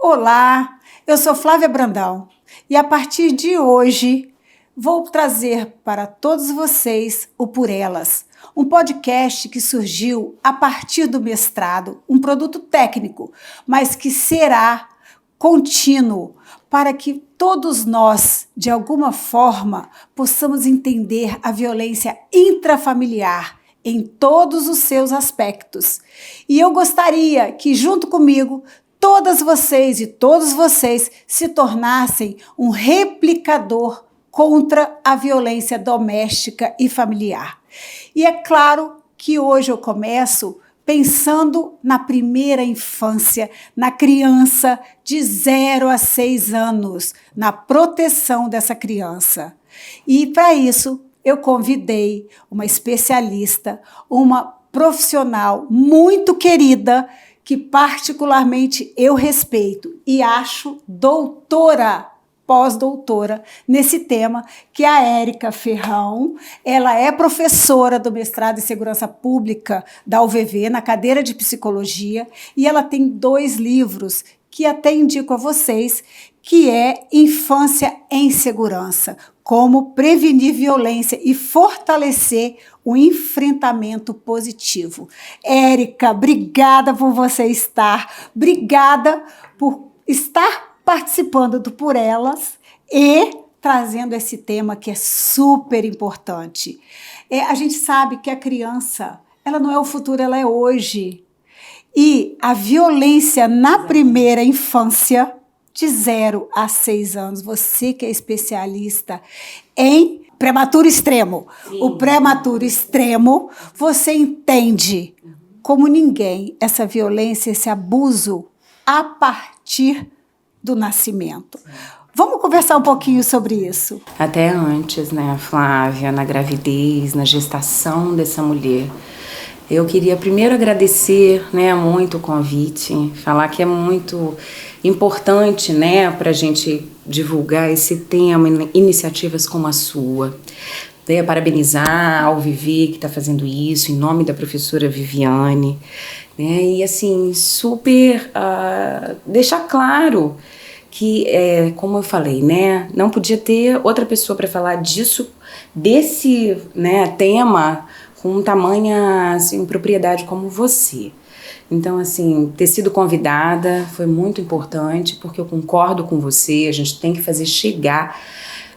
Olá, eu sou Flávia Brandão e a partir de hoje vou trazer para todos vocês o Por Elas, um podcast que surgiu a partir do mestrado, um produto técnico, mas que será contínuo para que todos nós, de alguma forma, possamos entender a violência intrafamiliar em todos os seus aspectos. E eu gostaria que, junto comigo, todas vocês e todos vocês se tornassem um replicador contra a violência doméstica e familiar. E é claro que hoje eu começo pensando na primeira infância, na criança de 0 a 6 anos, na proteção dessa criança. E para isso eu convidei uma especialista, uma profissional muito querida, que particularmente eu respeito e acho doutora, pós-doutora nesse tema, que é a Érica Ferrão. Ela é professora do mestrado em Segurança Pública da UVV, na cadeira de Psicologia, e ela tem 2 livros que até indico a vocês, que é Infância em Segurança, como prevenir violência e fortalecer o enfrentamento positivo. Érica, obrigada por você estar, obrigada por estar participando do Por Elas e trazendo esse tema que é super importante. A gente sabe que a criança, ela não é o futuro, ela é hoje. E a violência na primeira infância, de 0 a 6 anos, você que é especialista em prematuro extremo. Sim. O prematuro extremo, você entende como ninguém essa violência, esse abuso a partir do nascimento. Vamos conversar um pouquinho sobre isso. Até antes, né, Flávia, na gravidez, na gestação dessa mulher. Eu queria primeiro agradecer, né, muito o convite, falar que é muito importante, né, para a gente divulgar esse tema, iniciativas como a sua. Parabenizar ao Vivi, que está fazendo isso, em nome da professora Viviane, né, e assim, super deixar claro que, como eu falei, né, não podia ter outra pessoa para falar disso, desse, né, tema com tamanha, assim, propriedade como você. Então, assim, ter sido convidada foi muito importante, porque eu concordo com você, a gente tem que fazer chegar,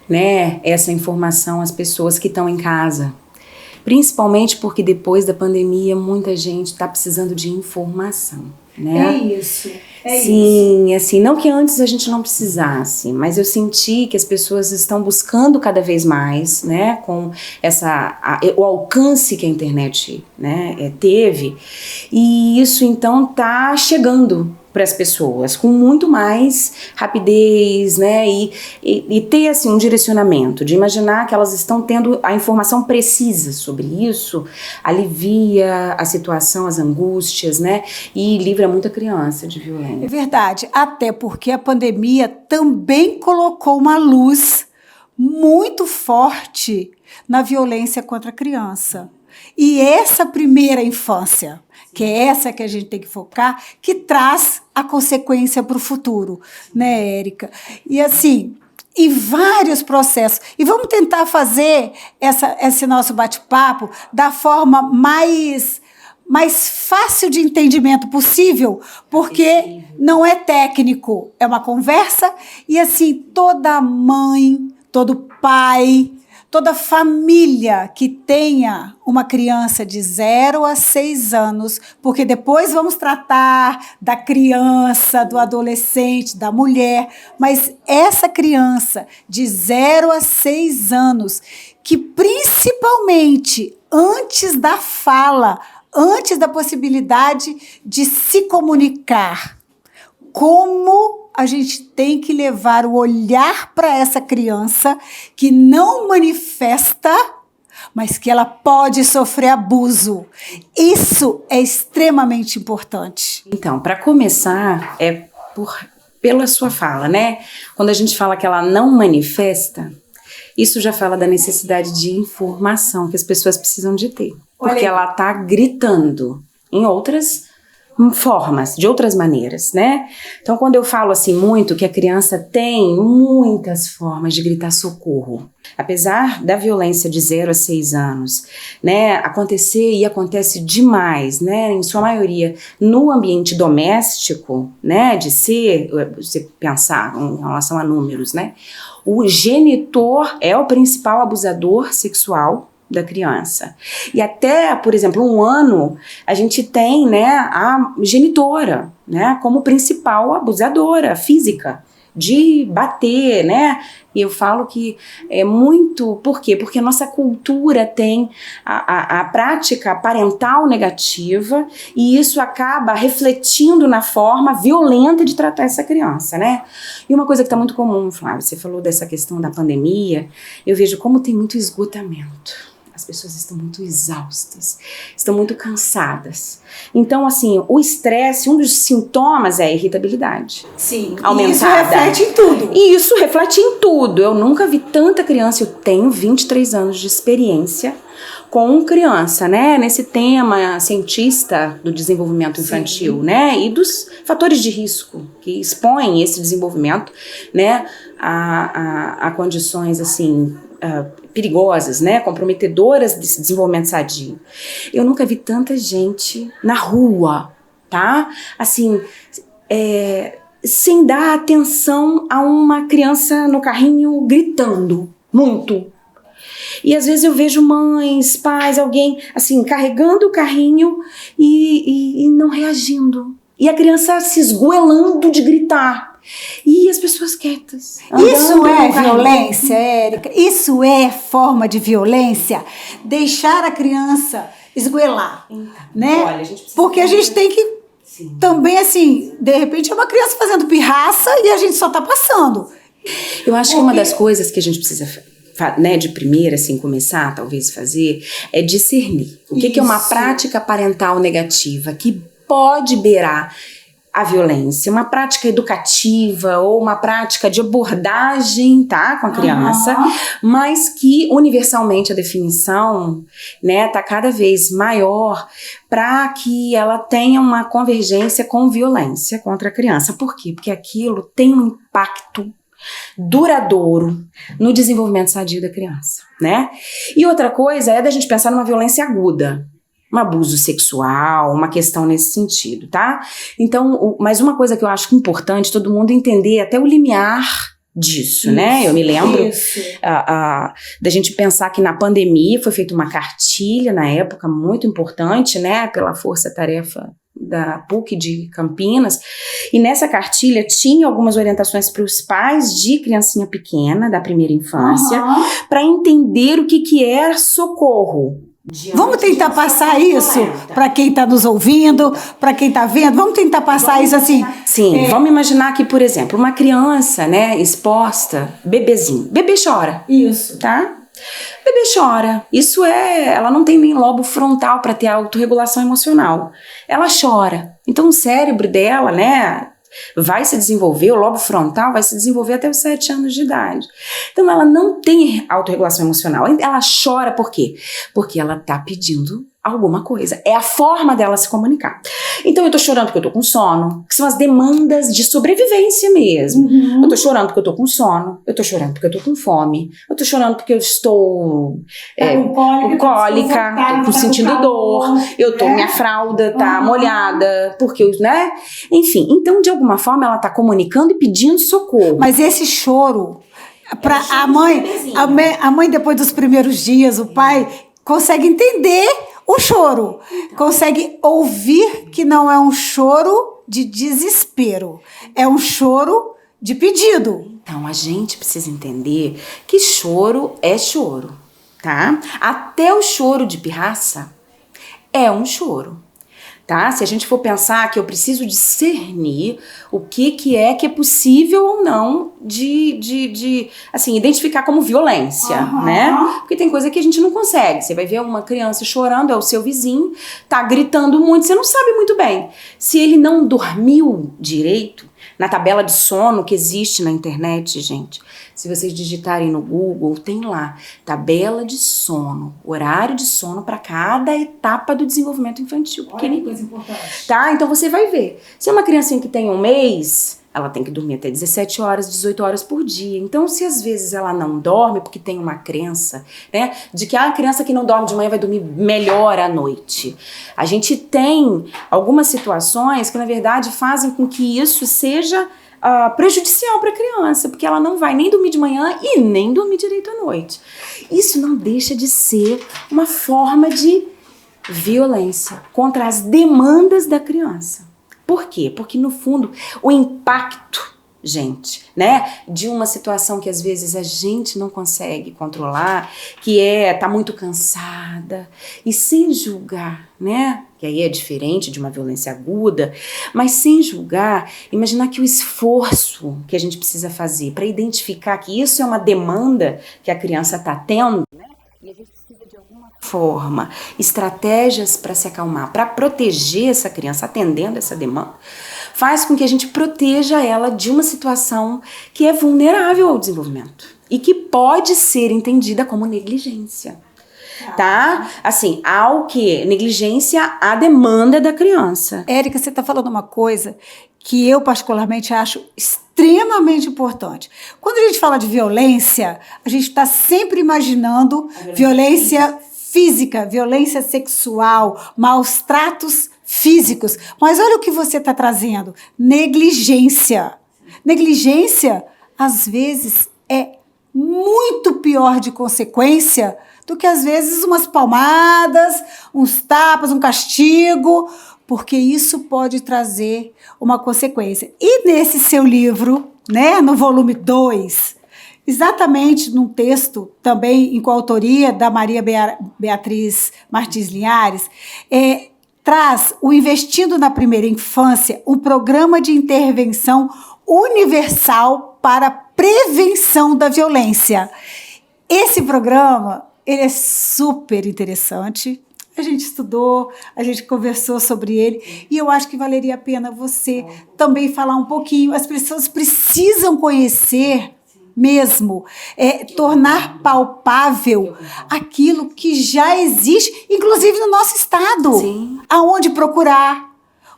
né, essa informação às pessoas que estão em casa. Principalmente porque depois da pandemia, muita gente está precisando de informação, né? É isso. Sim, assim, não que antes a gente não precisasse, mas eu senti que as pessoas estão buscando cada vez mais, né, com o alcance que a internet, né, teve, e isso então tá chegando para as pessoas com muito mais rapidez, né, e ter assim um direcionamento, de imaginar que elas estão tendo a informação precisa sobre isso, alivia a situação, as angústias, né, e livra muita criança de violência. É verdade, até porque a pandemia também colocou uma luz muito forte na violência contra a criança. E essa primeira infância, que é essa que a gente tem que focar, que traz a consequência para o futuro, né, Érica? E assim, em vários processos. E vamos tentar fazer esse nosso bate-papo da forma mais fácil de entendimento possível, porque não é técnico, é uma conversa, e assim, toda mãe, todo pai, toda família que tenha uma criança de 0 a 6 anos, porque depois vamos tratar da criança, do adolescente, da mulher, mas essa criança de 0 a 6 anos, que principalmente antes da fala, antes da possibilidade de se comunicar, como a gente tem que levar o olhar para essa criança que não manifesta, mas que ela pode sofrer abuso. Isso é extremamente importante. Então, para começar, pela sua fala, né? Quando a gente fala que ela não manifesta, isso já fala da necessidade de informação que as pessoas precisam de ter. Porque ela está gritando. Em outras formas, de outras maneiras, né? Então, quando eu falo assim muito que a criança tem muitas formas de gritar socorro, apesar da violência de 0 a 6 anos, né, acontecer e acontece demais, né, em sua maioria no ambiente doméstico, né, de ser, você pensar em relação a números, né, o genitor é o principal abusador sexual da criança. E até, por exemplo, 1 ano, a gente tem, né, a genitora, né, como principal abusadora física, de bater, né? E eu falo que é muito... Por quê? Porque a nossa cultura tem a prática parental negativa e isso acaba refletindo na forma violenta de tratar essa criança, né? E uma coisa que está muito comum, Flávia, você falou dessa questão da pandemia, eu vejo como tem muito esgotamento. As pessoas estão muito exaustas, estão muito cansadas. Então, assim, o estresse, um dos sintomas é a irritabilidade. Sim, aumentada. E isso reflete em tudo. E isso reflete em tudo. Eu nunca vi tanta criança, eu tenho 23 anos de experiência com criança, né, nesse tema cientista do desenvolvimento infantil, né, e dos fatores de risco que expõem esse desenvolvimento, né, a condições, assim, perigosas, né, comprometedoras desse desenvolvimento sadio. Eu nunca vi tanta gente na rua, tá, assim, sem dar atenção a uma criança no carrinho gritando muito. E às vezes eu vejo mães, pais, alguém assim, carregando o carrinho e não reagindo. E a criança se esgoelando de gritar. E as pessoas quietas. Isso é violência, Érica? Isso é forma de violência? Deixar a criança esgoelar, então, né? Olha, a gente precisa porque a gente tem que Sim. também, assim, de repente é uma criança fazendo pirraça e a gente só tá passando. Eu acho que uma das coisas que a gente precisa, né, de primeira, assim, começar, talvez, fazer, é discernir. O que é uma prática parental negativa que pode beirar a violência, uma prática educativa ou uma prática de abordagem, tá, com a criança, mas que universalmente a definição, né, tá cada vez maior para que ela tenha uma convergência com violência contra a criança. Por quê? Porque aquilo tem um impacto duradouro no desenvolvimento sadio da criança, né? E outra coisa é da gente pensar numa violência aguda, um abuso sexual, uma questão nesse sentido, tá? Então, mas uma coisa que eu acho importante todo mundo entender até o limiar disso, né? Eu me lembro da gente pensar que na pandemia foi feita uma cartilha na época muito importante, né? Pela Força-Tarefa da PUC de Campinas, e nessa cartilha tinha algumas orientações para os pais de criancinha pequena, da primeira infância, para entender o que era socorro. Vamos tentar passar isso para quem está nos ouvindo, para quem está vendo, vamos tentar passar isso assim. Sim, vamos imaginar que, por exemplo, uma criança, né, exposta, bebezinho, bebê chora. Isso. Tá? Bebê chora, isso ela não tem nem lobo frontal para ter autorregulação emocional, ela chora, então o cérebro dela, né, vai se desenvolver, o lobo frontal vai se desenvolver até os 7 anos de idade, então ela não tem autorregulação emocional, ela chora por quê? Porque ela tá pedindo alguma coisa, é a forma dela se comunicar. Então eu tô chorando porque eu tô com sono, que são as demandas de sobrevivência mesmo. Eu tô chorando porque eu tô com sono, eu tô chorando porque eu tô com fome, eu tô chorando porque eu estou com cólica, tô sentindo dor, minha fralda tá molhada, porque eu, né? Enfim, então de alguma forma ela tá comunicando e pedindo socorro. Mas esse choro, pra a mãe depois dos primeiros dias, o pai consegue entender o choro, consegue ouvir que não é um choro de desespero, é um choro de pedido. Então a gente precisa entender que choro é choro, tá? Até o choro de pirraça é um choro, tá? Se a gente for pensar que eu preciso discernir o que é possível ou não de assim, identificar como violência, né? Porque tem coisa que a gente não consegue. Você vai ver uma criança chorando, é o seu vizinho, tá gritando muito, você não sabe muito bem. Se ele não dormiu direito, na tabela de sono que existe na internet, gente. Se vocês digitarem no Google, tem lá, tabela de sono, horário de sono para cada etapa do desenvolvimento infantil. Olha que coisa importante. Tá? Então você vai ver. Se é uma criancinha que tem 1 mês, ela tem que dormir até 17 horas, 18 horas por dia. Então, se às vezes ela não dorme, porque tem uma crença, né, de que a criança que não dorme de manhã vai dormir melhor à noite. A gente tem algumas situações que, na verdade, fazem com que isso seja prejudicial para a criança, porque ela não vai nem dormir de manhã e nem dormir direito à noite. Isso não deixa de ser uma forma de violência contra as demandas da criança. Por quê? Porque, no fundo, o impacto, gente, né, de uma situação que às vezes a gente não consegue controlar, que tá muito cansada, e sem julgar, né, que aí é diferente de uma violência aguda, mas sem julgar, imaginar que o esforço que a gente precisa fazer para identificar que isso é uma demanda que a criança está tendo, né, e a gente precisa de alguma forma, estratégias para se acalmar, para proteger essa criança, atendendo essa demanda, faz com que a gente proteja ela de uma situação que é vulnerável ao desenvolvimento e que pode ser entendida como negligência. Tá? Assim, ao que? Negligência à demanda da criança. Érica, você está falando uma coisa que eu particularmente acho extremamente importante. Quando a gente fala de violência, a gente está sempre imaginando violência física, violência sexual, maus tratos físicos. Mas olha o que você está trazendo. Negligência. Negligência, às vezes, é muito pior de consequência do que, às vezes, umas palmadas, uns tapas, um castigo, porque isso pode trazer uma consequência. E nesse seu livro, né, no volume 2, exatamente num texto também em coautoria da Maria Beatriz Martins Linhares, traz o Investindo na Primeira Infância, um programa de intervenção universal para a prevenção da violência. Esse programa, ele é super interessante. A gente estudou, a gente conversou sobre ele e eu acho que valeria a pena você também falar um pouquinho. As pessoas precisam conhecer mesmo, tornar palpável aquilo que já existe, inclusive no nosso estado. Sim. Aonde procurar,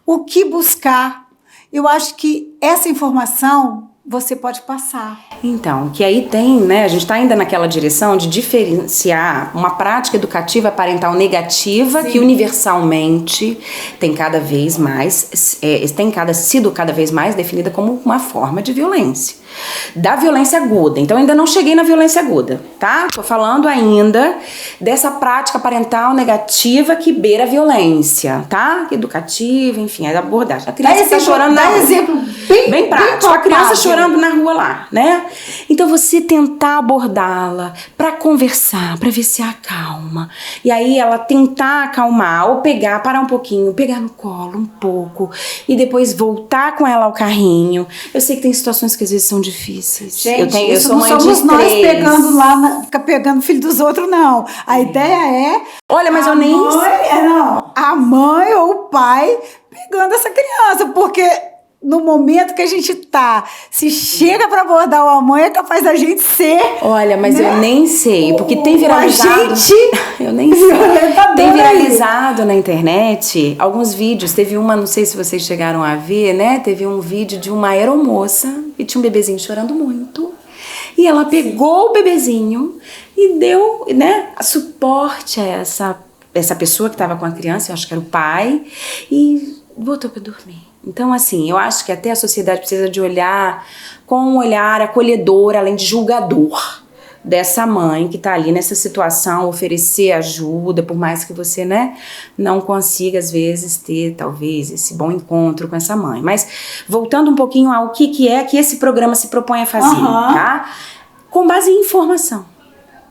o que buscar. Eu acho que essa informação você pode passar. Então, que aí tem, né, a gente está ainda naquela direção de diferenciar uma prática educativa parental negativa, sim, que universalmente tem cada vez mais, sido cada vez mais definida como uma forma de violência. Da violência aguda. Então, ainda não cheguei na violência aguda, tá? Tô falando ainda dessa prática parental negativa que beira a violência, tá? Educativa, enfim, a abordagem. A criança está chorando na rua. Exemplo bem prático. A criança chorando na rua lá, né? Então, você tentar abordá-la para conversar, para ver se acalma. E aí, ela tentar acalmar, ou parar um pouquinho, pegar no colo um pouco, e depois voltar com ela ao carrinho. Eu sei que tem situações que às vezes são difíceis. Gente, eu sou mãe não somos de nós 3. pegando lá, ficar pegando filho dos outros, não. A ideia é... Olha, mas eu nem... a mãe ou o pai pegando essa criança, porque no momento que a gente tá, se chega para abordar uma mãe, é capaz da gente ser... Olha, mas né? Eu nem sei, porque tem viralizado... A gente... Eu nem sei. Tem viralizado na internet alguns vídeos. Teve uma, não sei se vocês chegaram a ver, né? Teve um vídeo de uma aeromoça e tinha um bebezinho chorando muito. E ela pegou o bebezinho e deu, né, suporte a essa pessoa que estava com a criança, eu acho que era o pai, e botou para dormir. Então, assim, eu acho que até a sociedade precisa de olhar com um olhar acolhedor, além de julgador, dessa mãe que está ali nessa situação, oferecer ajuda, por mais que você, né, não consiga, às vezes, ter, talvez, esse bom encontro com essa mãe. Mas, voltando um pouquinho ao que é que esse programa se propõe a fazer, tá? Com base em informação.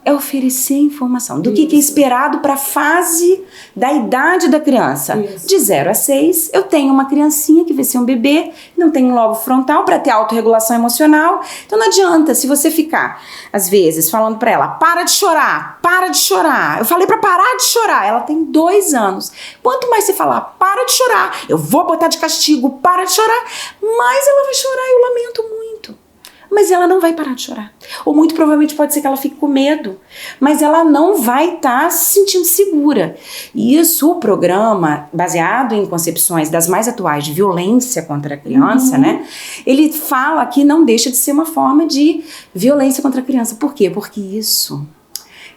é oferecer informação do que é esperado para a fase da idade da criança. Isso. De 0 a 6, eu tenho uma criancinha que vai ser um bebê, não tem um lobo frontal para ter autorregulação emocional. Então não adianta se você ficar, às vezes, falando para ela, para de chorar, para de chorar. Eu falei para parar de chorar, ela tem 2 anos. Quanto mais você falar, para de chorar, eu vou botar de castigo, para de chorar, mais ela vai chorar e eu lamento muito. Mas ela não vai parar de chorar. Ou muito provavelmente pode ser que ela fique com medo, mas ela não vai estar se sentindo segura. E isso, o programa, baseado em concepções das mais atuais de violência contra a criança, né? Ele fala que não deixa de ser uma forma de violência contra a criança. Por quê? Porque isso,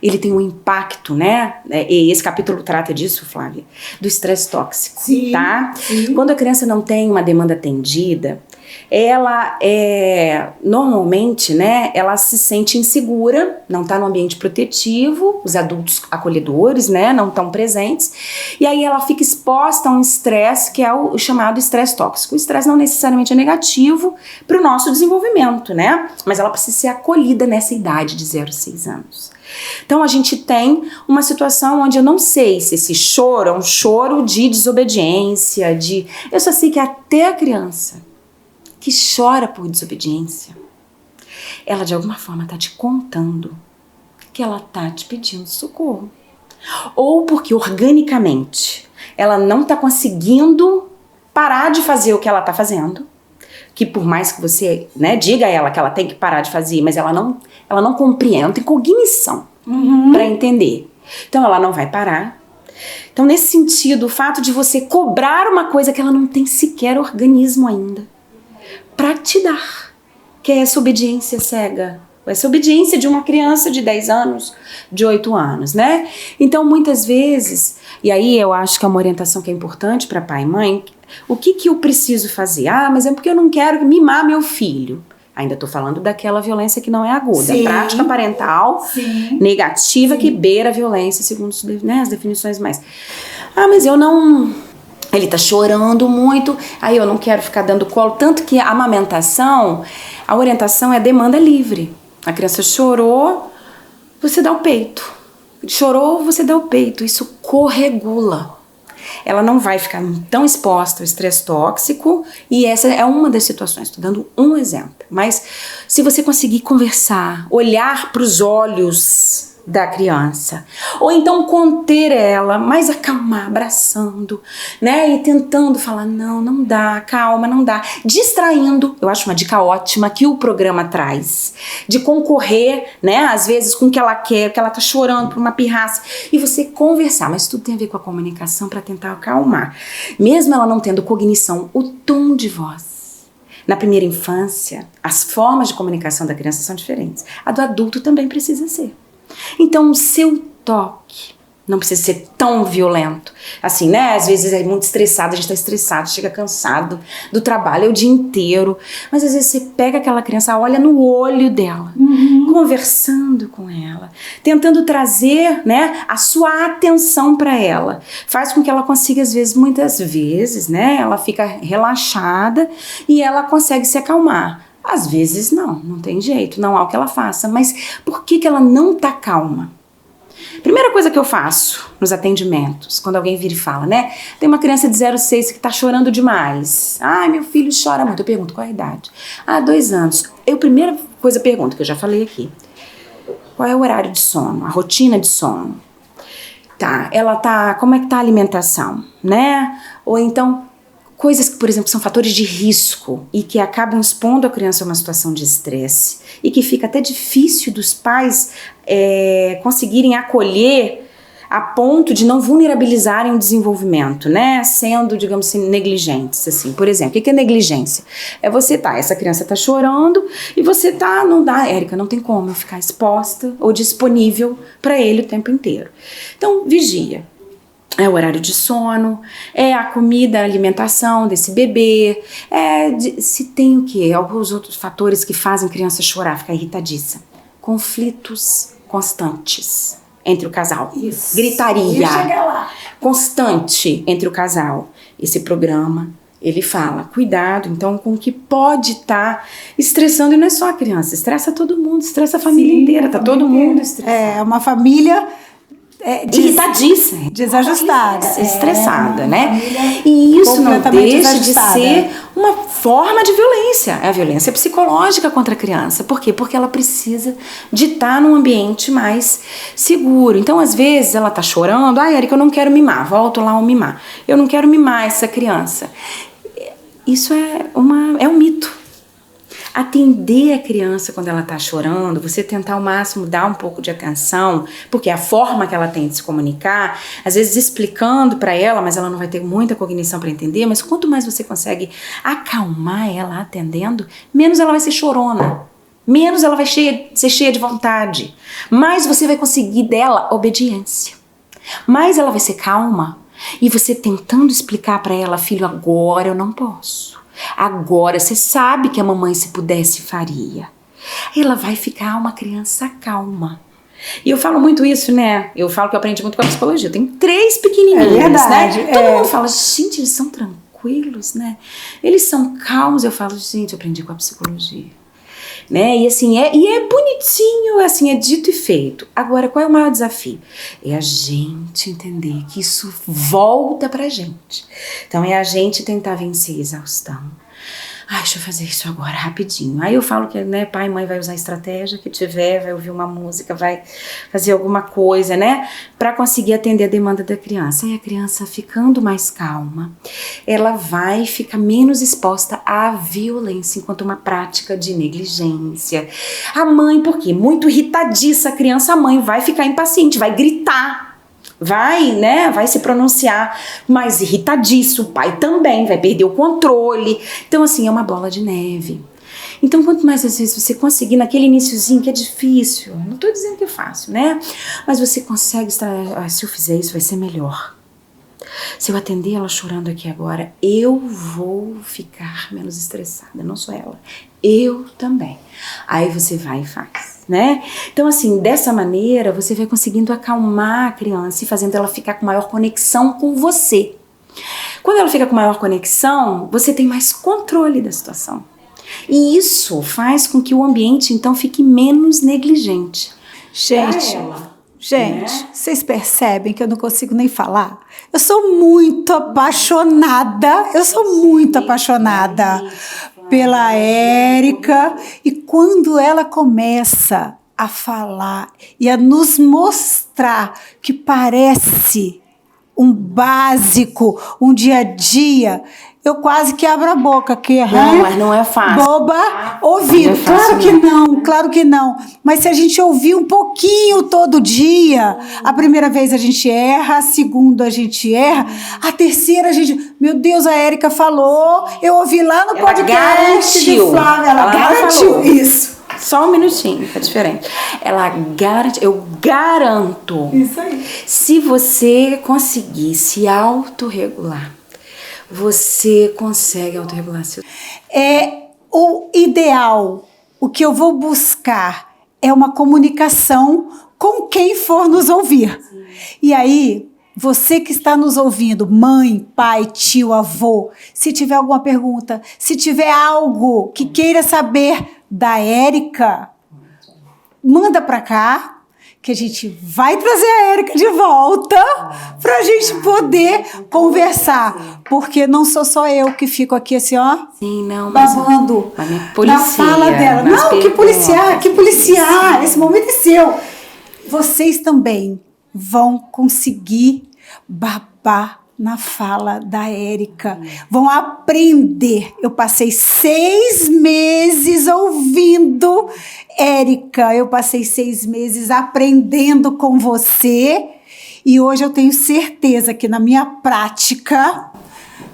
ele tem um impacto, né? E esse capítulo trata disso, Flávia, do estresse tóxico, Sim, tá? sim. Quando a criança não tem uma demanda atendida, ela normalmente, né, ela se sente insegura, não está no ambiente protetivo, os adultos acolhedores, né, não estão presentes, e aí ela fica exposta a um estresse que é o chamado estresse tóxico. O estresse não necessariamente é negativo para o nosso desenvolvimento, né, mas ela precisa ser acolhida nessa idade de 0 a 6 anos. Então a gente tem uma situação onde eu não sei se esse choro é um choro de desobediência, eu só sei que até a criança que chora por desobediência, ela de alguma forma está te contando que ela está te pedindo socorro. Ou porque organicamente ela não está conseguindo parar de fazer o que ela está fazendo, que por mais que você, né, diga a ela que ela tem que parar de fazer, mas ela não compreende, não tem cognição para entender. Então ela não vai parar. Então nesse sentido, o fato de você cobrar uma coisa que ela não tem sequer organismo ainda para te dar, que é essa obediência cega, essa obediência de uma criança de 10 anos, de 8 anos, né? Então, muitas vezes, e aí eu acho que é uma orientação que é importante para pai e mãe, o que eu preciso fazer? Ah, mas é porque eu não quero mimar meu filho. Ainda estou falando daquela violência que não é aguda, Sim. prática parental negativa que beira a violência, segundo as definições mais. Ah, mas eu não... Ele tá chorando muito, aí eu não quero ficar dando colo. Tanto que a amamentação, a orientação é demanda livre. A criança chorou, você dá o peito. Chorou, você dá o peito. Isso corregula. Ela não vai ficar tão exposta ao estresse tóxico, e essa é uma das situações. Estou dando um exemplo. Mas se você conseguir conversar, olhar para os olhos da criança, ou então conter ela, mas acalmar, abraçando, né, e tentando falar, não dá, calma, não dá, distraindo. Eu acho uma dica ótima que o programa traz, de concorrer, né, às vezes com o que ela quer, que ela tá chorando por uma pirraça, e você conversar, mas tudo tem a ver com a comunicação para tentar acalmar, mesmo ela não tendo cognição, o tom de voz. Na primeira infância, as formas de comunicação da criança são diferentes, a do adulto também precisa ser. Então o seu toque não precisa ser tão violento. Assim, né? Às vezes é muito estressado, a gente tá estressado, chega cansado do trabalho, é o dia inteiro. Mas às vezes você pega aquela criança, olha no olho dela, conversando com ela, tentando trazer, né, a sua atenção para ela. Faz com que ela consiga, às vezes, muitas vezes, né? Ela fica relaxada e ela consegue se acalmar. Às vezes não tem jeito, não há o que ela faça. Mas por que ela não tá calma? Primeira coisa que eu faço nos atendimentos, quando alguém vira e fala, né? Tem uma criança de 0 a 6 que tá chorando demais. Ai, meu filho chora muito. Eu pergunto, qual é a idade? 2 anos. Eu, primeira coisa, pergunto, que eu já falei aqui. Qual é o horário de sono? A rotina de sono? Tá, como é que tá a alimentação, né? Ou então... coisas que, por exemplo, são fatores de risco e que acabam expondo a criança a uma situação de estresse e que fica até difícil dos pais conseguirem acolher a ponto de não vulnerabilizarem o desenvolvimento, né? Sendo, digamos assim, negligentes, assim. Por exemplo, o que é negligência? É você essa criança tá chorando e você não dá, Érica, não tem como eu ficar exposta ou disponível para ele o tempo inteiro. Então, vigia. É o horário de sono, é a comida, a alimentação desse bebê, se tem o quê? Alguns outros fatores que fazem a criança chorar, ficar irritadiça. Conflitos constantes entre o casal. Isso. Gritaria constante entre o casal. Esse programa Ele fala, cuidado, então, com o que pode estar estressando, e não é só a criança, estressa todo mundo, estressa a família inteira, tá todo mundo estressado. É uma família irritadíssima, desajustada, estressada, né? E isso não deixa de ser uma forma de violência. É a violência psicológica contra a criança. Por quê? Porque ela precisa de estar num ambiente mais seguro. Então, às vezes, ela tá chorando. Érica, eu não quero mimar. Volto lá ao mimar. Eu não quero mimar essa criança. Isso é um mito. Atender a criança quando ela está chorando, você tentar ao máximo dar um pouco de atenção, porque a forma que ela tem de se comunicar, às vezes explicando para ela, mas ela não vai ter muita cognição para entender, mas quanto mais você consegue acalmar ela atendendo, menos ela vai ser chorona, menos ela vai ser cheia de vontade, mais você vai conseguir dela obediência, mais ela vai ser calma, e você tentando explicar para ela, filho, agora eu não posso. Agora, você sabe que a mamãe, se pudesse, faria. Ela vai ficar uma criança calma. E eu falo muito isso, né? Eu falo que eu aprendi muito com a psicologia. Eu tenho 3 pequenininhos, verdade, né? Todo mundo fala, gente, eles são tranquilos, né? Eles são calmos. Eu falo, gente, eu aprendi com a psicologia. Né? E assim, é bonitinho, assim, é dito e feito. Agora, qual é o maior desafio? É a gente entender que isso volta pra gente. Então, é a gente tentar vencer a exaustão. Deixa eu fazer isso agora, rapidinho. Aí eu falo que, né, pai e mãe vai usar a estratégia que tiver, vai ouvir uma música, vai fazer alguma coisa, né, pra conseguir atender a demanda da criança. Aí a criança ficando mais calma, ela vai ficar menos exposta à violência enquanto uma prática de negligência. A mãe, por quê? Muito irritadiça a criança, a mãe vai ficar impaciente, vai gritar. Vai se pronunciar mais irritadiço, o pai também vai perder o controle. Então, assim, é uma bola de neve. Então, quanto mais às vezes você conseguir naquele iniciozinho que é difícil, não tô dizendo que é fácil, né? Mas você consegue, se eu fizer isso vai ser melhor. Se eu atender ela chorando aqui agora, eu vou ficar menos estressada, não só ela, eu também. Aí você vai e faz, né? Então, assim, dessa maneira, você vai conseguindo acalmar a criança e fazendo ela ficar com maior conexão com você. Quando ela fica com maior conexão, você tem mais controle da situação. E isso faz com que o ambiente, então, fique menos negligente. Gente, vocês percebem que eu não consigo nem falar? Eu sou muito apaixonada, pela Érica. E quando ela começa a falar e a nos mostrar que parece um básico, um dia a dia, eu quase que abro a boca aqui. Mas não é fácil. Boba, ouvido. Claro que não. Mas se a gente ouvir um pouquinho todo dia, a primeira vez a gente erra, a segunda a gente erra, a terceira a gente... Meu Deus, a Érica falou, eu ouvi lá no podcast de Flávia, ela garantiu isso. Só um minutinho, tá diferente. Eu garanto. Isso aí. Se você conseguir se autorregular, você consegue autorregular seu... É o ideal. O que eu vou buscar é uma comunicação com quem for nos ouvir. Sim. E aí, você que está nos ouvindo, mãe, pai, tio, avô, se tiver alguma pergunta, se tiver algo que queira saber da Érica, manda para cá, que a gente vai trazer a Érica de volta para a gente poder conversar. Porque não sou só eu que fico aqui assim, ó, sim, não, babando na fala dela. Não, que policiar, esse momento é seu. Vocês também vão conseguir babar na fala da Érica. Vão aprender. Eu passei 6 meses ouvindo Érica. Eu passei 6 meses aprendendo com você. E hoje eu tenho certeza que na minha prática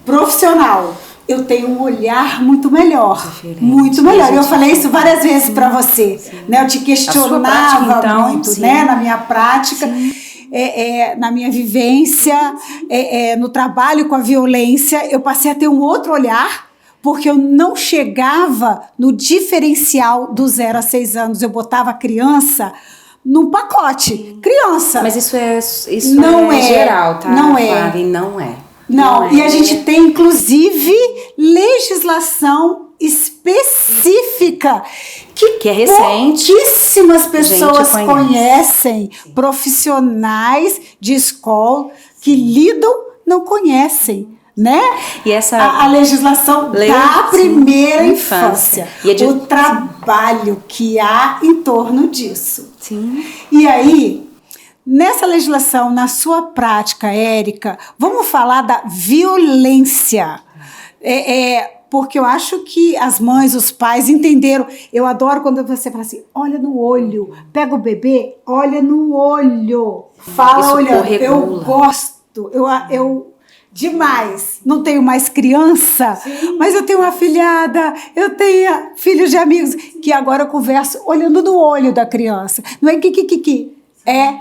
profissional eu tenho um olhar muito melhor. Muito melhor. Eu falei isso várias vezes para você. Né? Eu te questionava prática, então, muito, né? Na minha prática. Na minha vivência, no trabalho com a violência, eu passei a ter um outro olhar, porque eu não chegava no diferencial do 0 a 6 anos. Eu botava a criança num pacote. Criança. Mas isso não é geral, tá? Não é. Flávia, não é. Não, e a gente tem, inclusive, legislação específica que é recente. Pouquíssimas pessoas conhecem. Profissionais de escola que lidam não conhecem, né? E essa a legislação da primeira infância. E o trabalho que há em torno disso. Sim. E aí, nessa legislação, na sua prática, Érica, vamos falar da violência. Porque eu acho que as mães, os pais entenderam. Eu adoro quando você fala assim, olha no olho. Pega o bebê, olha no olho. Fala olhando. Eu gosto. Eu demais. Não tenho mais criança, mas eu tenho uma filhada, eu tenho filhos de amigos, que agora eu converso olhando no olho da criança. Não é que. É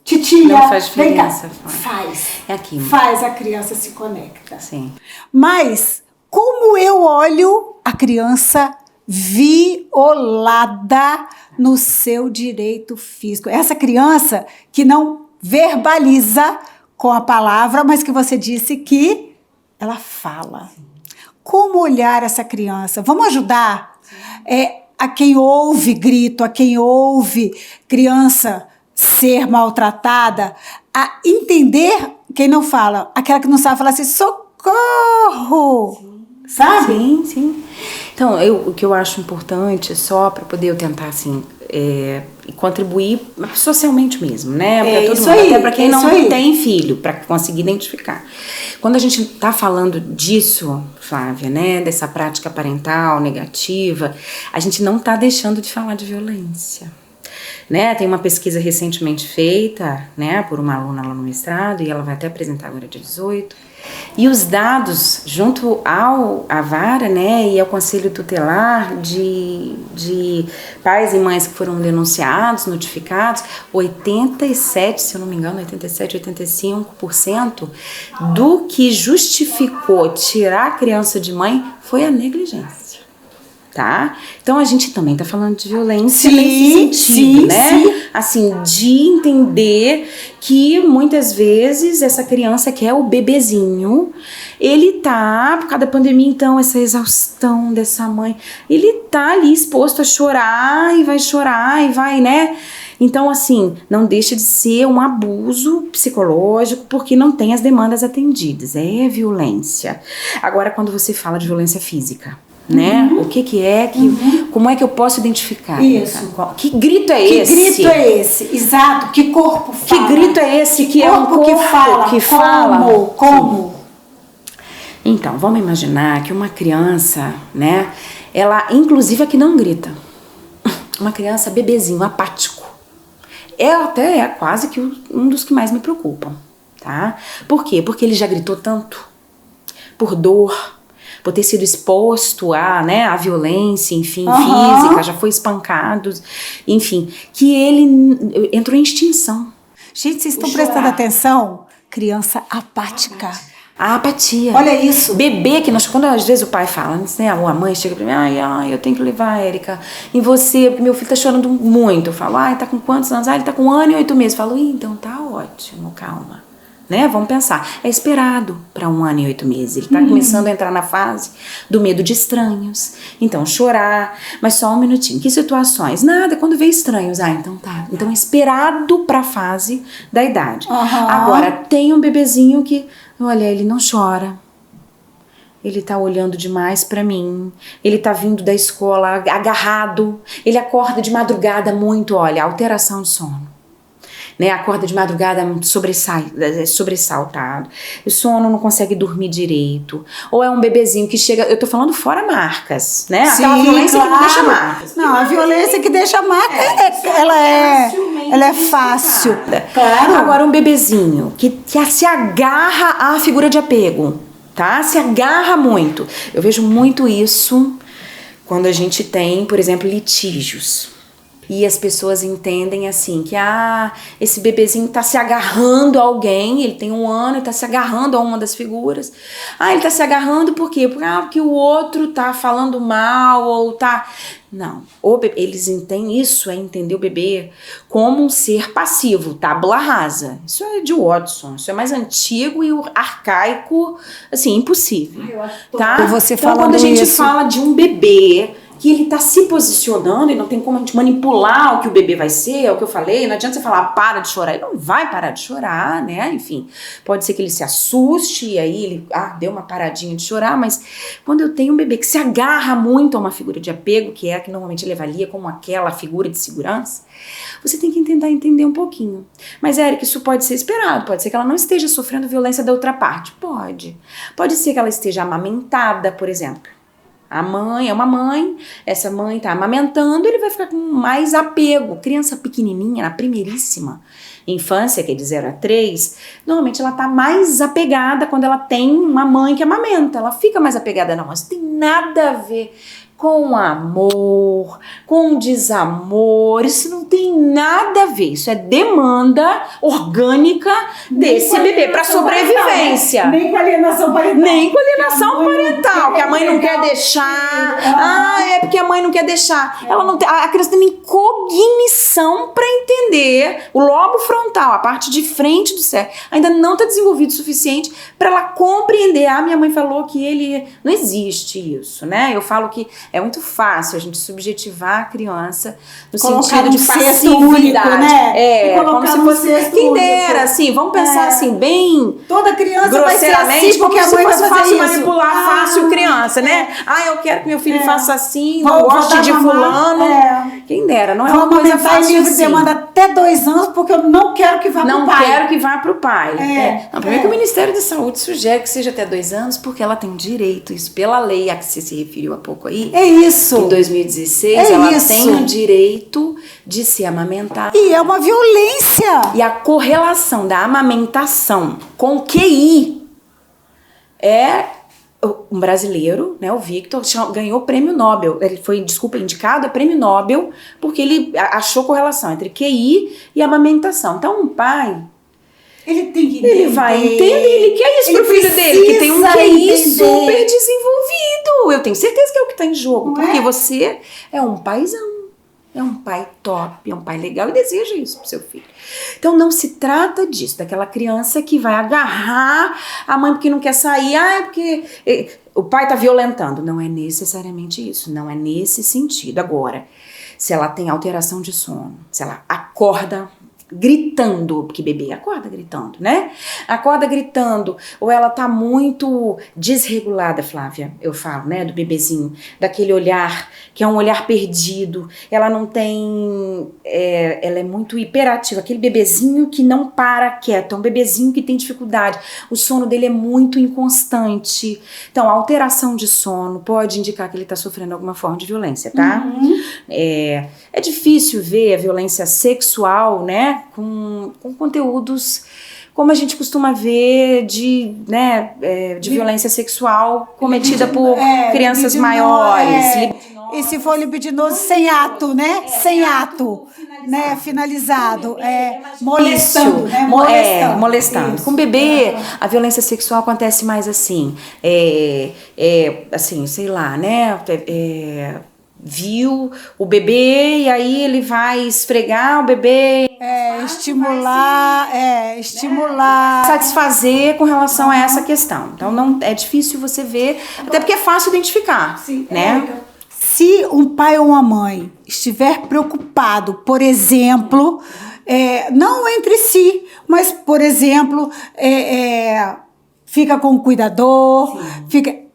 titia. Não faz diferença. Faz. É aqui. Faz, a criança se conecta. Sim. Mas como eu olho a criança violada no seu direito físico? Essa criança que não verbaliza com a palavra, mas que você disse que ela fala. Como olhar essa criança? Vamos ajudar a quem ouve grito, a quem ouve criança ser maltratada, a entender quem não fala. Aquela que não sabe falar assim, socorro! Sabe? Sim. Então, o que eu acho importante, só para poder eu tentar, assim, contribuir socialmente mesmo, né? Para todo mundo, até para quem não tem filho, para conseguir identificar. Quando a gente está falando disso, Flávia, né? Dessa prática parental negativa, a gente não está deixando de falar de violência. Né? Tem uma pesquisa recentemente feita, né, por uma aluna lá no mestrado, e ela vai até apresentar agora dia 18. E os dados, junto à vara, né, e ao conselho tutelar de pais e mães que foram denunciados, notificados, 87, se eu não me engano, 85% do que justificou tirar a criança de mãe foi a negligência. Tá? Então a gente também tá falando de violência nesse sentido, né? Sim. Assim, de entender que muitas vezes essa criança que é o bebezinho, ele tá, por causa da pandemia, então, essa exaustão dessa mãe, ele tá ali exposto a chorar, e vai, né? Então, assim, não deixa de ser um abuso psicológico porque não tem as demandas atendidas, é violência. Agora, quando você fala de violência física, né? O que é, como é que eu posso identificar? Isso. Que grito é esse? Que grito é esse? Exato. Que corpo fala? Que grito é esse que é um corpo que fala? Como? Então, vamos imaginar que uma criança, né? Ela, inclusive, é que não grita. Uma criança bebezinho, apático. Até é quase que um dos que mais me preocupam, tá? Por quê? Porque ele já gritou tanto. Por dor, por ter sido exposto à violência, enfim, física, já foi espancado, enfim, que ele entrou em extinção. Gente, vocês estão prestando atenção? Criança apática. A apatia. Olha isso. Bebê, quando às vezes o pai fala, né, ou a mãe chega pra mim, eu tenho que levar a Érica em você, porque meu filho tá chorando muito. Eu falo, tá com quantos anos? Ele tá com 1 ano e 8 meses. Eu falo, então tá ótimo, calma. Né? Vamos pensar, é esperado para 1 ano e 8 meses. Ele está começando a entrar na fase do medo de estranhos. Então, chorar, mas só um minutinho. Que situações? Nada, quando vê estranhos. Então tá. Então, é esperado para a fase da idade. Agora, tem um bebezinho que, olha, ele não chora. Ele tá olhando demais para mim. Ele tá vindo da escola agarrado. Ele acorda de madrugada muito, olha, alteração de sono. Né, acorda de madrugada sobressaltado, o sono, não consegue dormir direito, ou é um bebezinho que chega, eu tô falando fora marcas, né? Sim, aquela violência claro. que deixa marcas. Não, a violência que deixa marca, ela é fácil. Claro. Agora um bebezinho que se agarra à figura de apego, tá? Se agarra muito. Eu vejo muito isso quando a gente tem, por exemplo, litígios. E as pessoas entendem assim, que esse bebezinho tá se agarrando a alguém, ele tem 1 ano e tá se agarrando a uma das figuras. Ele tá se agarrando por quê? Porque o outro tá falando mal ou tá... Não, eles entendem isso, entender o bebê como um ser passivo, tábula rasa. Isso é de Watson, isso é mais antigo e arcaico, assim, impossível. Tá? Você então, quando a gente fala de um bebê que ele tá se posicionando e não tem como a gente manipular o que o bebê vai ser, é o que eu falei, não adianta você falar para de chorar, ele não vai parar de chorar, né, enfim, pode ser que ele se assuste e aí ele, deu uma paradinha de chorar, mas quando eu tenho um bebê que se agarra muito a uma figura de apego, que é a que normalmente ele avalia como aquela figura de segurança, você tem que tentar entender um pouquinho. Mas, Érica, isso pode ser esperado, pode ser que ela não esteja sofrendo violência da outra parte, pode ser que ela esteja amamentada, por exemplo. A mãe é uma mãe, essa mãe tá amamentando, ele vai ficar com mais apego. Criança pequenininha, na primeiríssima infância, que é de 0 a 3, normalmente ela tá mais apegada quando ela tem uma mãe que amamenta. Ela fica mais apegada, não, mas tem nada a ver com amor, com desamor, isso não tem nada a ver, isso é demanda orgânica desse bebê para sobrevivência. Nem com alienação parental. Nem com alienação parental, que a mãe não quer deixar. É porque a mãe não quer deixar. Ela não tem, a criança tem cognição para entender o lobo frontal, a parte de frente do cérebro, ainda não está desenvolvido o suficiente para ela compreender. Minha mãe falou que ele... Não existe isso, né? Eu falo que é muito fácil a gente subjetivar a criança no sentido de passividade. Único, né? Como se fosse... Quem dera, assim, vamos pensar assim, bem... Toda criança vai ser assim, porque a mãe vai fazer fácil isso. Manipular fácil criança, né? Eu quero que meu filho faça assim, não goste de fulano. Quem dera, não é uma coisa fácil livre assim. Demanda até 2 anos, porque eu não quero que vá pro pai. Não quero que vá pro pai. Primeiro que o Ministério da Saúde sugere que seja até 2 anos, porque ela tem direito, isso pela lei a que você se referiu há pouco aí. É isso. Em 2016, ela tem o direito de se amamentar. E é uma violência. E a correlação da amamentação com o QI é... Um brasileiro, né, o Victor, ganhou o prêmio Nobel. Ele foi, indicado a prêmio Nobel porque ele achou correlação entre QI e amamentação. Então, um pai... Ele tem que entender. Ele vai entender, ele quer isso pro filho dele, que tem um QI super desenvolvido. Eu tenho certeza que é o que tá em jogo, porque você é um paizão. É um pai top, é um pai legal e deseja isso pro seu filho. Então não se trata disso, daquela criança que vai agarrar a mãe porque não quer sair, é porque o pai tá violentando. Não é necessariamente isso, não é nesse sentido. Agora, se ela tem alteração de sono, se ela acorda gritando, porque bebê acorda gritando, né? Acorda gritando, ou ela tá muito desregulada, Flávia, eu falo, né, do bebezinho, daquele olhar, que é um olhar perdido, ela não tem, ela é muito hiperativa, aquele bebezinho que não para quieto, é um bebezinho que tem dificuldade, o sono dele é muito inconstante, então a alteração de sono pode indicar que ele tá sofrendo alguma forma de violência, tá? É difícil ver a violência sexual, né, com conteúdos como a gente costuma ver de violência sexual cometida por crianças maiores. E se for libidinoso, sem ato, né? Sem ato, né? Finalizado. Molestando, né? Molestando. Com bebê, a violência sexual acontece mais assim. Assim, sei lá, né? Viu o bebê e aí ele vai esfregar o bebê, estimular, satisfazer com relação a essa questão. Então não é difícil você ver, até porque é fácil identificar. Sim, né? Se um pai ou uma mãe estiver preocupado, por exemplo, não entre si, mas por exemplo, fica com o cuidador,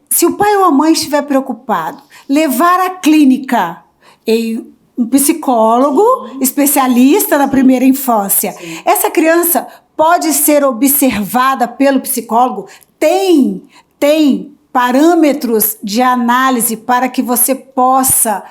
se o pai ou a mãe estiver preocupado, levar à clínica em um psicólogo especialista na primeira infância. Essa criança pode ser observada pelo psicólogo, tem parâmetros de análise para que você possa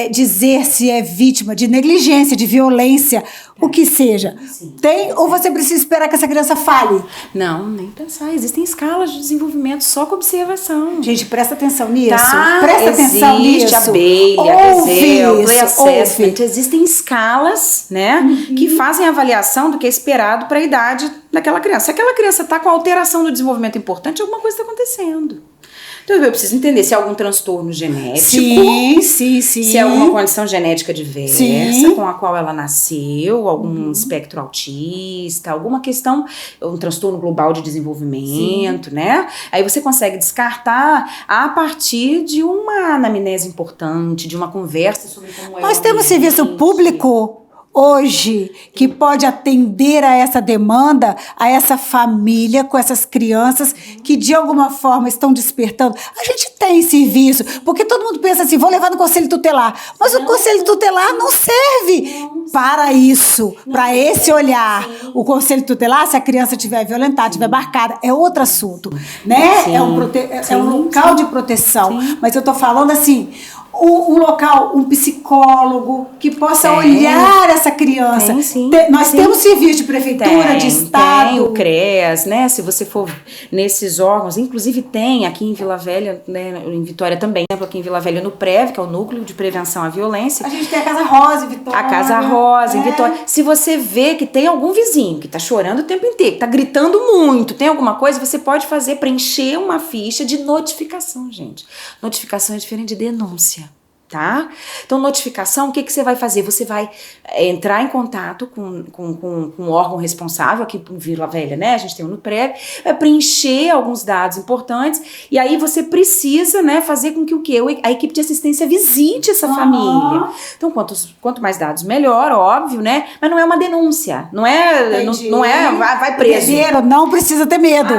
dizer se é vítima de negligência, de violência, o que seja. Sim. Tem ou você precisa esperar que essa criança fale? Não, nem pensar. Existem escalas de desenvolvimento só com observação. Gente, presta atenção nisso. Tá, presta atenção nisso. Existe a Bailey, a Play Assessment. Ouve. Existem escalas, né, que fazem a avaliação do que é esperado para a idade daquela criança. Se aquela criança está com alteração do desenvolvimento importante, alguma coisa está acontecendo. Então eu preciso entender se é algum transtorno genético, sim. se é alguma condição genética diversa, Sim. com a qual ela nasceu, algum espectro autista, alguma questão, um transtorno global de desenvolvimento, né? Aí você consegue descartar a partir de uma anamnese importante, de uma conversa sobre como é. Nós temos serviço público hoje que pode atender a essa demanda, a essa família com essas crianças que de alguma forma estão despertando. A gente tem serviço, porque todo mundo pensa assim, vou levar no conselho tutelar, mas o conselho tutelar não serve para isso, para esse olhar. O conselho tutelar, se a criança estiver violentada, estiver marcada, é outro assunto, né? Sim. É um local de proteção, mas eu tô falando assim, um local, um psicólogo que possa olhar essa criança. Nós temos serviço de prefeitura, de estado. Tem o CREAS, né? Se você for nesses órgãos, inclusive tem aqui em Vila Velha, né, em Vitória também, aqui em Vila Velha no PREV, que é o Núcleo de Prevenção à Violência. A gente tem a Casa Rosa em Vitória. A Casa Rosa em Vitória. Se você vê que tem algum vizinho que tá chorando o tempo inteiro, que tá gritando muito, tem alguma coisa, você pode preencher uma ficha de notificação, gente. Notificação é diferente de denúncia. Tá? Então, notificação, o que você vai fazer? Você vai entrar em contato com o órgão responsável, aqui em Vila Velha, né? A gente tem um no PREV, vai preencher alguns dados importantes, e aí você precisa, né, fazer com que o quê? A equipe de assistência visite essa família. Então, quanto mais dados, melhor, óbvio, né? Mas não é uma denúncia, não é vai preso. Não precisa ter medo.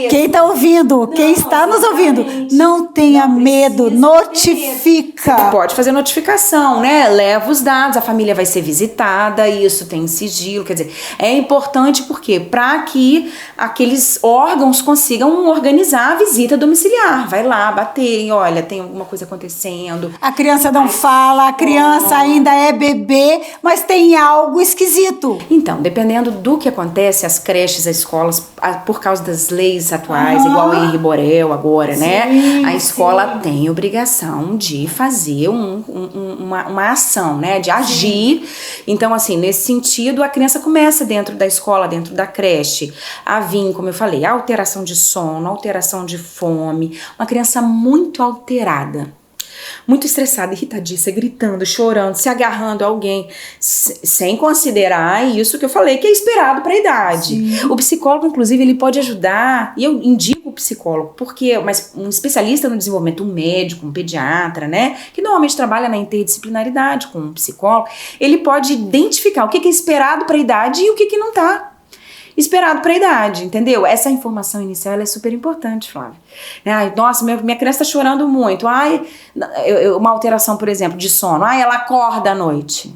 Quem tá ouvindo, quem está nos ouvindo, não tenha medo, notifica. Pode fazer notificação, né? Leva os dados, a família vai ser visitada, isso tem sigilo, quer dizer, é importante porque para que aqueles órgãos consigam organizar a visita domiciliar. Vai lá, bater, e olha, tem alguma coisa acontecendo. A criança não fala, a criança ainda é bebê, mas tem algo esquisito. Então, dependendo do que acontece, as creches, as escolas, por causa das leis atuais, igual o Henri Borel agora, né? A escola tem obrigação de fazer uma ação, né, de agir. Então, assim, nesse sentido, a criança começa dentro da escola, dentro da creche, a vir, como eu falei, alteração de sono, alteração de fome, uma criança muito alterada, muito estressada, irritadiça, gritando, chorando, se agarrando a alguém, sem considerar isso que eu falei, que é esperado para a idade. Sim. O psicólogo, inclusive, ele pode ajudar, e eu indico o psicólogo, mas um especialista no desenvolvimento, um médico, um pediatra, né, que normalmente trabalha na interdisciplinaridade com um psicólogo, ele pode identificar o que é esperado para a idade e o que não está esperado para a idade, entendeu? Essa informação inicial ela é super importante, Flávia. Ai, nossa, minha criança está chorando muito. Ai, uma alteração, por exemplo, de sono. Ai, ela acorda à noite.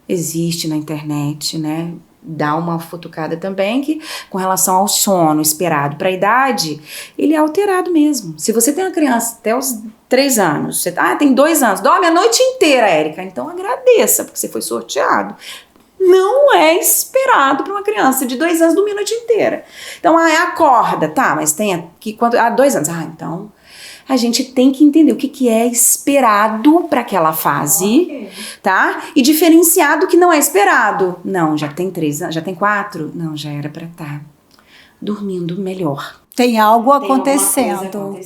Existe na internet, né? Dá uma futucada também que, com relação ao sono esperado para a idade, ele é alterado mesmo. Se você tem uma criança até os 3 anos, você tem 2 anos, dorme a noite inteira, Érica, então agradeça, porque você foi sorteado. Não é esperado para uma criança de 2 anos dormir a noite inteira. Então, acorda, tá, mas tem aqui 2 anos. Então a gente tem que entender o que é esperado para aquela fase, tá? E diferenciar do que não é esperado. Não, já tem 3 anos, já tem 4. Não, já era para estar dormindo melhor. Tem algo acontecendo.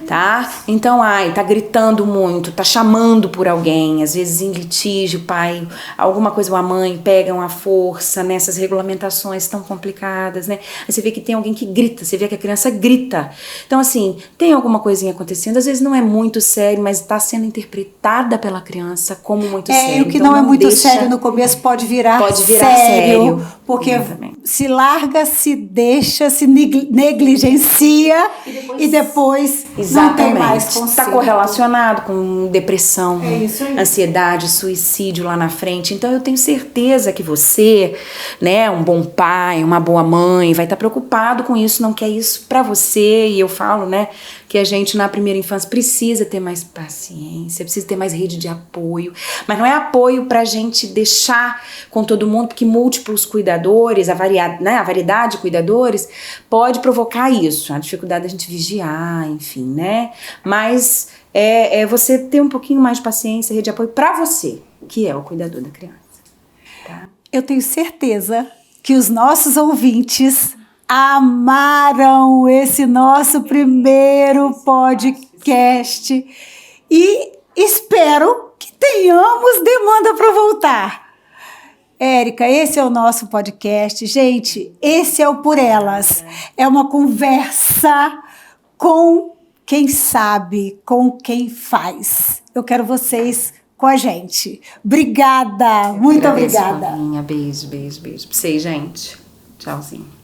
Tá? Então, tá gritando muito, tá chamando por alguém, às vezes em litígio, o pai, alguma coisa, ou a mãe pegam a força nessas regulamentações tão complicadas, né? Aí você vê que tem alguém que grita, você vê que a criança grita. Então, assim, tem alguma coisinha acontecendo, às vezes não é muito sério, mas está sendo interpretada pela criança como muito sério. E o que então, não é muito sério no começo pode virar sério. Porque se larga, se deixa, se negligencia e depois Exatamente. Não tem mais conserto. Está correlacionado com depressão, isso aí. ansiedade, suicídio lá na frente. Então eu tenho certeza que você, né, um bom pai, uma boa mãe, vai estar preocupado com isso, não quer isso para você. E eu falo, né, que a gente na primeira infância precisa ter mais paciência, precisa ter mais rede de apoio. Mas não é apoio pra gente deixar com todo mundo, porque múltiplos cuidadores, a variedade de cuidadores pode provocar isso, a dificuldade da gente vigiar, enfim, né? Mas é você ter um pouquinho mais de paciência, rede de apoio pra você, que é o cuidador da criança. Tá? Eu tenho certeza que os nossos ouvintes amaram esse nosso primeiro podcast e espero que tenhamos demanda para voltar. Érica, esse é o nosso podcast. Gente, esse é o Por Elas. É uma conversa com quem sabe, com quem faz. Eu quero vocês com a gente. Obrigada, muito obrigada. Beijo, beijo, beijo. Pra vocês, gente. Tchauzinho.